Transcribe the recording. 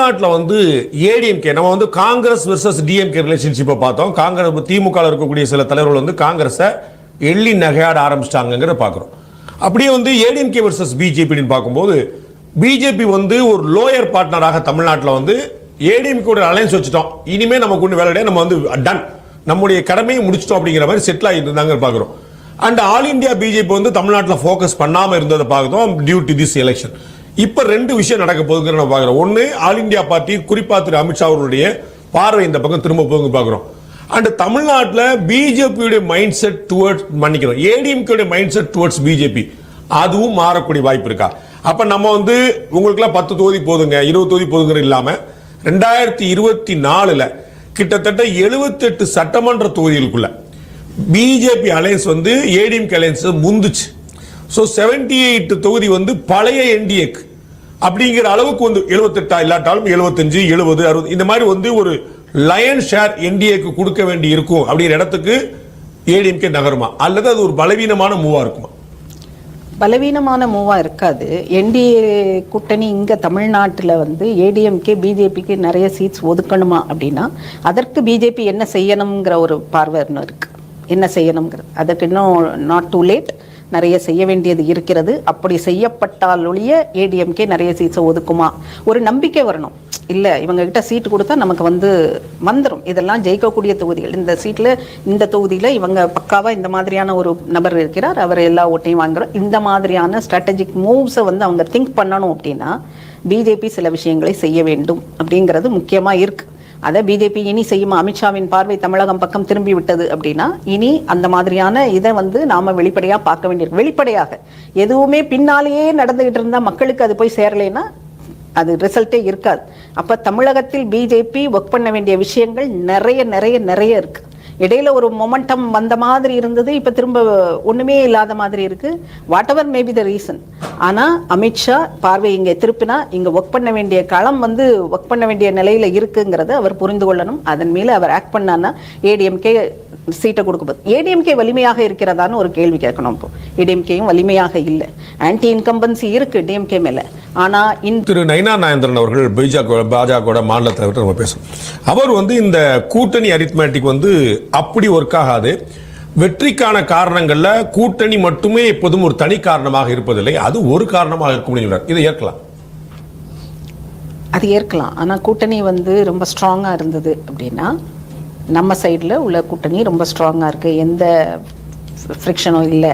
தமிழ்நாட்டில் வந்து ஏடிஎம்கே நம்ம வந்து காங்கிரஸ் வெர்சஸ் டிஎம்கே ரிலேஷன்ஷிப்பை பார்த்தோம். காங்கிரஸ் திமுக இருக்கக்கூடிய சில தலைவர்கள் வந்து காங்கிரஸை எள்ளி நகையாட ஆரம்பிச்சிட்டாங்கிறத பார்க்குறோம். அப்படியே வந்து ஏடிஎம்கே வெர்சஸ் பிஜேபின்னு பார்க்கும்போது பிஜேபி வந்து ஒரு லோயர் பார்ட்னராக தமிழ்நாட்டில் வந்து ஏடிஎம்கே அலைன்ஸ் வச்சுட்டோம், இனிமே நமக்கு ஒன்று வேலை நம்ம வந்து டன், நம்முடைய கடமையை முடிச்சிட்டோம் அப்படிங்கிற மாதிரி செட்டில் ஆகிட்டு இருந்தாங்க பார்க்குறோம். அண்ட் ஆல் இந்தியா பிஜேபி வந்து தமிழ்நாட்டில் ஃபோக்கஸ் பண்ணாமல் இருந்ததை பார்க்குறோம் டியூ டு திஸ் எலெக்ஷன். இப்போ ரெண்டு விஷயம் நடக்க போகுதுங்கிற நம்ம பார்க்குறோம். ஒன்று, ஆல் இந்தியா பார்ட்டி குறிப்பாக திரு அமித்ஷா அவருடைய பார்வை இந்த பக்கம் திரும்ப போகுங்க பார்க்குறோம். அண்ட் தமிழ்நாட்டில் பிஜேபியுடைய மைண்ட் செட் டுவர்ட்ஸ் மன்னிக்கிறோம் ADMK mind set towards BJP அதுவும் மாறக்கூடிய வாய்ப்பு இருக்கா? அப்ப நம்ம வந்து உங்களுக்குலாம் 10 தொகுதி போதுங்க 20 தொகுதி போதுங்கிற இல்லாம 2024 கிட்டத்தட்ட 78 சட்டமன்ற தொகுதிகளுக்குள்ள பிஜேபி அலையன்ஸ் வந்து ஏடிஎம்கே அலையன்ஸ் முந்துச்சு. ஸோ 78 தொகுதி வந்து பழைய என்டிஏக்கு அப்படிங்கிற அளவுக்கு வந்து 78 இல்லாட்டாலும் 75 70 60 இந்த மாதிரி வந்து ஒரு லயன் ஷேர் என்டிஏக்கு கொடுக்க வேண்டி இருக்கும் அப்படிங்கிற இடத்துக்கு ஏடிஎம்கே நகருமா அல்லது அது ஒரு பலவீனமான மூவா இருக்குமா? பலவீனமான மூவா இருக்காது. என்டிஏ கூட்டணி இங்க தமிழ்நாட்டில் வந்து ஏடிஎம்கே பிஜேபிக்கு நிறைய சீட்ஸ் ஒதுக்கணுமா அப்படின்னா அதற்கு பிஜேபி என்ன செய்யணுங்கிற ஒரு பார்வை இருக்கு. என்ன செய்யணுங்கிறது அதற்கு இன்னும் நாட் டூ லேட், நிறைய செய்ய வேண்டியது இருக்கிறது. அப்படி செய்யப்பட்டால் ஒழிய ஏடிஎம்கே நிறைய சீட்ஸை ஒதுக்குமா ஒரு நம்பிக்கை வரணும். இல்லை இவங்க கிட்ட சீட்டு கொடுத்தா நமக்கு வந்துடும், இதெல்லாம் ஜெயிக்கக்கூடிய தொகுதிகள், இந்த சீட்டில் இந்த தொகுதியில் இவங்க பக்காவாக இந்த மாதிரியான ஒரு நபர் இருக்கிறார், அவர் எல்லா ஓட்டையும் வாங்குறோம், இந்த மாதிரியான ஸ்ட்ராட்டஜிக் மூவ்ஸை வந்து அவங்க திங்க் பண்ணணும். அப்படின்னா பிஜேபி சில விஷயங்களை செய்ய வேண்டும் அப்படிங்கிறது முக்கியமாக இருக்கு. அதை பிஜேபி இனி செய்யுமா? அமித்ஷாவின் பார்வை தமிழகம் பக்கம் திரும்பி விட்டது அப்படின்னா இனி அந்த மாதிரியான இதை வந்து நாம வெளிப்படையாக பார்க்க வேண்டியிருக்கு. வெளிப்படையாக எதுவுமே பின்னாலேயே நடந்துகிட்டு இருந்தால் மக்களுக்கு அது போய் சேரலைன்னா அது ரிசல்ட்டே இருக்காது. அப்ப தமிழகத்தில் பிஜேபி ஒர்க் பண்ண வேண்டிய விஷயங்கள் நிறைய நிறைய நிறைய இருக்கு. இடையில ஒரு மொமெண்டம் வந்த மாதிரி இருந்தது, இப்ப திரும்ப ஒண்ணுமே இல்லாத மாதிரி இருக்கு. What ever maybe the reason, ஆனா அமித்ஷா பார்வை இங்க திருப்பினா இங்க ஒர்க் பண்ண வேண்டிய களம் வந்து ஒர்க் பண்ண வேண்டிய நிலையில இருக்குங்கிறத அவர் புரிந்து கொள்ளணும். அதன் மேல அவர் ஆக்ட் பண்ணான்னா ஏடிஎம்கே சீட்டை கொடுக்கும்போது ஏடிஎம்கே வலிமையாக இருக்கிறதான்னு ஒரு கேள்வி கேட்கணும். இப்போ ஏடிஎம்கேயும் வலிமையாக இல்லை, ஆன்டி இன்கம்பன்சி இருக்கு டிஎம்கே மேல. ஆனா திரு நயினா நாகேந்திரன் அவர்கள் பாஜக மாநில தலைவர் நம்ம பேசணும். அவர் வந்து இந்த கூட்டணி அரித்மேட்டிக் வந்து அப்படி ஒர்க் ஆகாது, வெற்றிக்கான காரணங்கள்ல கூட்டணி மட்டுமே எப்போதும் ஒரு தனி காரணமாக இருப்பதில்லை, அது ஒரு காரணமாக இருக்கும். இதை ஏற்கலாம், அது ஏற்கலாம். ஆனா கூட்டணி வந்து ரொம்ப ஸ்ட்ராங்கா இருந்தது அப்படின்னா நம்ம சைடில் உள்ள கூட்டணி ரொம்ப ஸ்ட்ராங்காக இருக்குது, எந்த ஃப்ரிக்ஷனும் இல்லை.